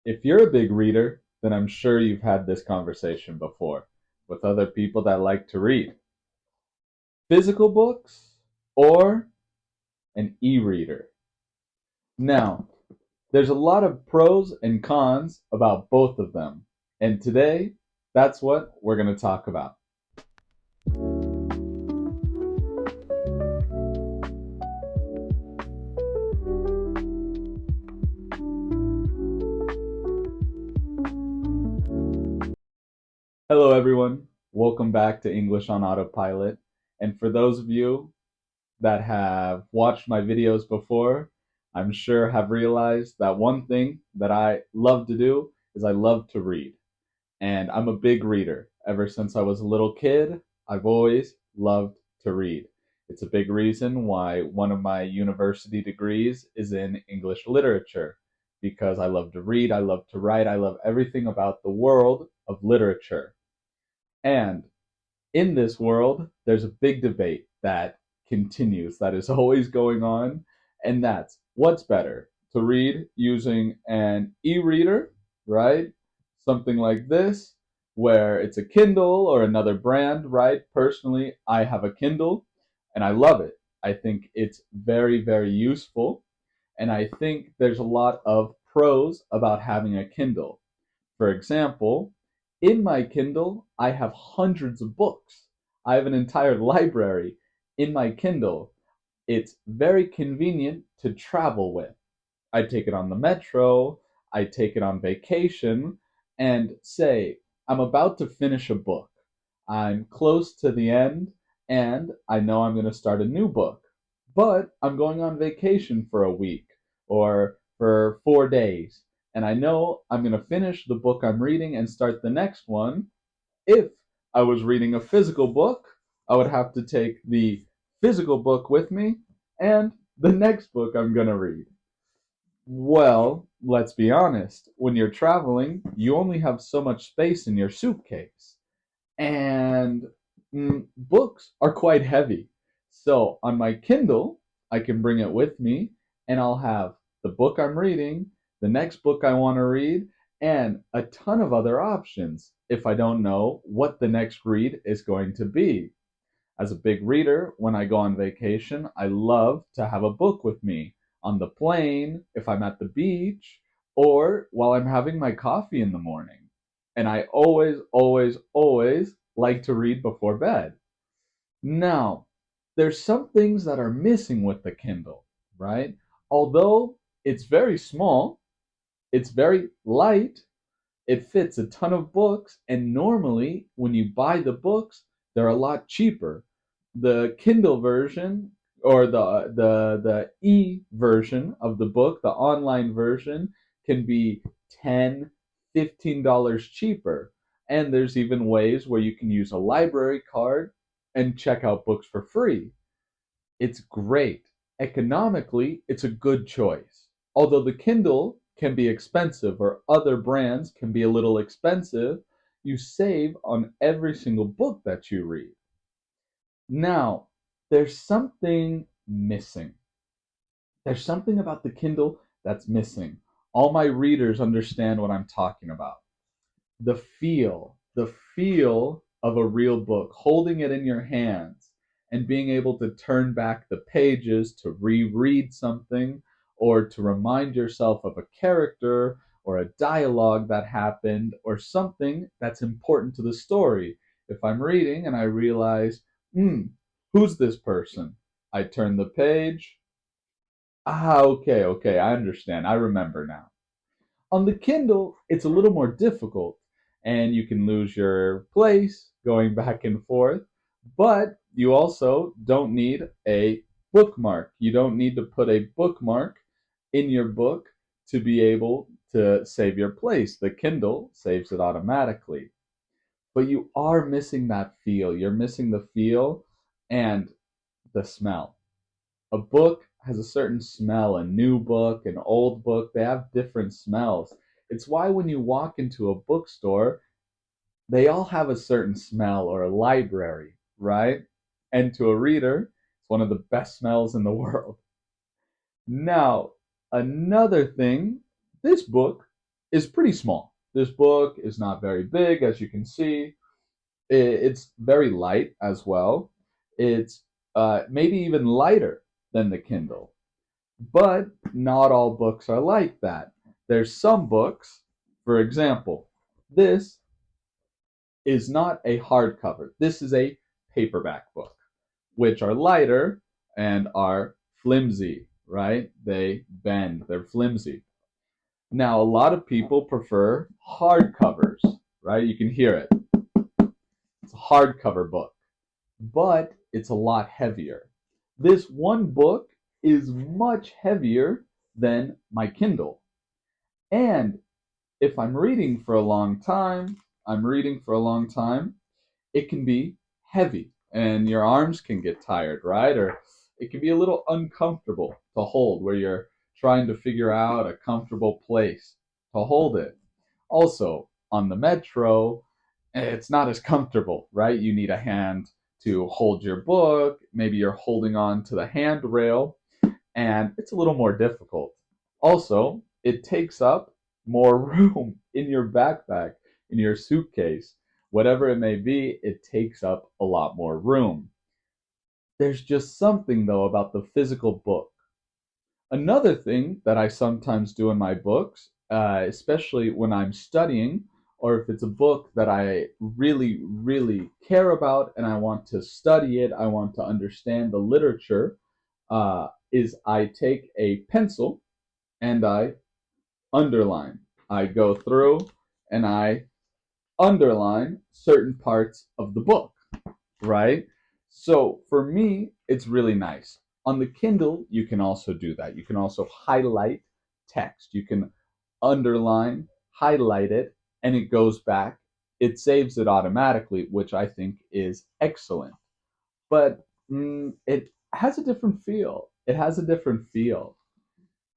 If you're a big reader, then I'm sure you've had this conversation before with other people that like to read. Physical books or an e-reader? Now, there's a lot of pros and cons about both of them. And today, that's what we're going to talk about. Hello, everyone. Welcome back to English on Autopilot. And for those of you that have watched my videos before, I'm sure have realized that one thing that I love to do is I love to read. And I'm a big reader. Ever since I was a little kid, I've always loved to read. It's a big reason why one of my university degrees is in English literature, because I love to read, I love to write, I love everything about the world of literature. And in this world, there's a big debate that continues, that is always going on, and that's what's better to read using an e reader, right? Something like this, where it's a Kindle or another brand, right? Personally, I have a Kindle and I love it. I think it's very, very useful. And I think there's a lot of pros about having a Kindle. For example, in my Kindle, I have hundreds of books. I have an entire library in my Kindle. It's very convenient to travel with. I take it on the metro, I take it on vacation, and say, I'm about to finish a book. I'm close to the end, and I know I'm going to start a new book. But I'm going on vacation for a week or for 4 days, and I know I'm going to finish the book I'm reading and start the next one. If I was reading a physical book, I would have to take the physical book with me and the next book I'm going to read. Well, let's be honest. When you're traveling, you only have so much space in your suitcase. And books are quite heavy. So on my Kindle, I can bring it with me and I'll have the book I'm reading, the next book I want to read, and a ton of other options if I don't know what the next read is going to be. As a big reader, when I go on vacation, I love to have a book with me on the plane, if I'm at the beach, or while I'm having my coffee in the morning. And I always, always, always like to read before bed. Now, there's some things that are missing with the Kindle, right? Although it's very small, it's very light, it fits a ton of books, and normally when you buy the books, they're a lot cheaper. The Kindle version or the e version of the book, the online version, can be 10, $15 cheaper. And there's even ways where you can use a library card and check out books for free. It's great. Economically, it's a good choice. Although the Kindle can be expensive or other brands can be a little expensive, you save on every single book that you read. Now, there's something missing. There's something about the Kindle that's missing. All my readers understand what I'm talking about. The feel of a real book, holding it in your hands and being able to turn back the pages to reread something or to remind yourself of a character or a dialogue that happened or something that's important to the story. If I'm reading and I realize, who's this person? I turn the page. Ah, okay, okay, I understand. I remember now. On the Kindle, it's a little more difficult, and you can lose your place going back and forth, but you also don't need a bookmark. You don't need to put a bookmark in your book to be able to save your place. The Kindle saves it automatically. But you are missing that feel. You're missing the feel and the smell. A book has a certain smell. A new book, an old book, they have different smells. It's why when you walk into a bookstore, they all have a certain smell, or a library, right? And to a reader, it's one of the best smells in the world. Now, another thing, this book is pretty small. This book is not very big, as you can see. It's very light as well. It's maybe even lighter than the Kindle. But not all books are like that. There's some books, for example, this is not a hardcover. This is a paperback book, which are lighter and are flimsy, right? They bend, they're flimsy. Now, a lot of people prefer hardcovers, right? You can hear it. It's a hardcover book, but it's a lot heavier. This one book is much heavier than my Kindle. And if I'm reading for a long time, it can be heavy and your arms can get tired, right? Or it can be a little uncomfortable to hold where you're trying to figure out a comfortable place to hold it. Also, on the metro, it's not as comfortable, right? You need a hand to hold your book. Maybe you're holding on to the handrail, and it's a little more difficult. Also, it takes up more room in your backpack, in your suitcase. Whatever it may be, it takes up a lot more room. There's just something, though, about the physical book. Another thing that I sometimes do in my books, especially when I'm studying, or if it's a book that I really, really care about and I want to study it, I want to understand the literature, is I take a pencil and I underline. I go through and I underline certain parts of the book, right? So for me, it's really nice. On the Kindle, you can also do that. You can also highlight text. You can underline, highlight it, and it goes back. It saves it automatically, which I think is excellent. But it has a different feel. It has a different feel.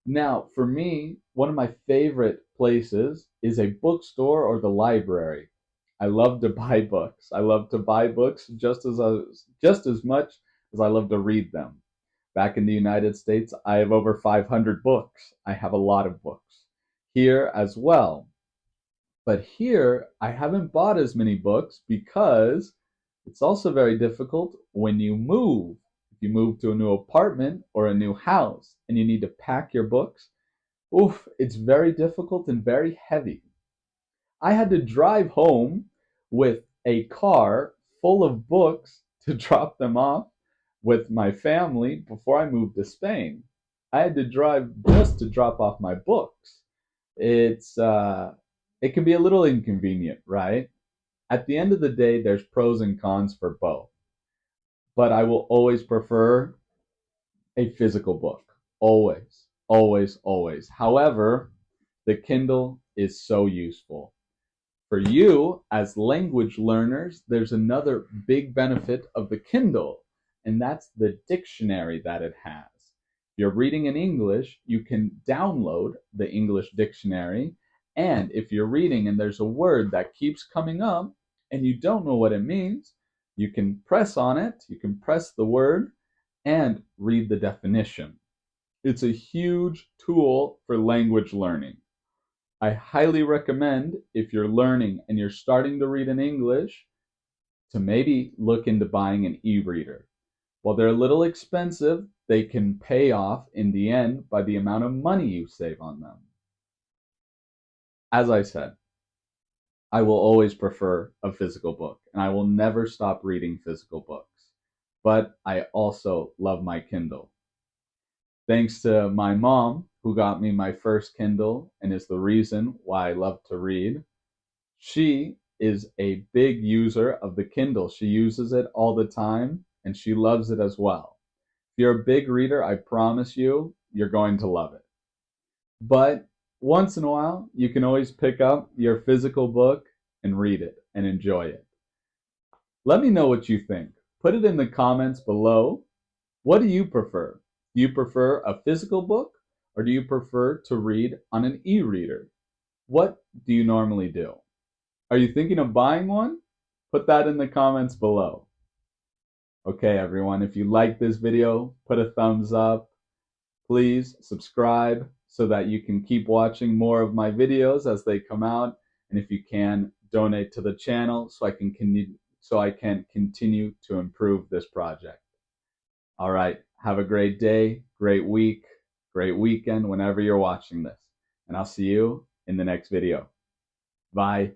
Now, for me, one of my favorite places is a bookstore or the library. I love to buy books. I love to buy books just as much as I love to read them. Back in the United States, I have over 500 books. I have a lot of books. Here as well. But here, I haven't bought as many books because it's also very difficult when you move. If you move to a new apartment or a new house and you need to pack your books, oof, it's very difficult and very heavy. I had to drive home with a car full of books to drop them off with my family before I moved to Spain. I had to drive just to drop off my books. It's it can be a little inconvenient, right? At the end of the day, there's pros and cons for both. But I will always prefer a physical book. Always, always, always. However, the Kindle is so useful. For you, as language learners, there's another big benefit of the Kindle, and that's the dictionary that it has. If you're reading in English, you can download the English dictionary, and if you're reading and there's a word that keeps coming up and you don't know what it means, you can press on it, you can press the word, and read the definition. It's a huge tool for language learning. I highly recommend if you're learning and you're starting to read in English to maybe look into buying an e-reader. While they're a little expensive, they can pay off in the end by the amount of money you save on them. As I said, I will always prefer a physical book and I will never stop reading physical books. But I also love my Kindle. Thanks to my mom, who got me my first Kindle and is the reason why I love to read. She is a big user of the Kindle. She uses it all the time and she loves it as well. If you're a big reader, I promise you, you're going to love it. But once in a while, you can always pick up your physical book and read it and enjoy it. Let me know what you think. Put it in the comments below. What do you prefer? Do you prefer a physical book or do you prefer to read on an e-reader? What do you normally do? Are you thinking of buying one? Put that in the comments below. Okay, everyone, if you like this video, put a thumbs up. Please subscribe, so that you can keep watching more of my videos as they come out. And if you can, donate to the channel so I can continue to improve this project. All right, have a great day, great week, great weekend whenever you're watching this. And I'll see you in the next video. Bye.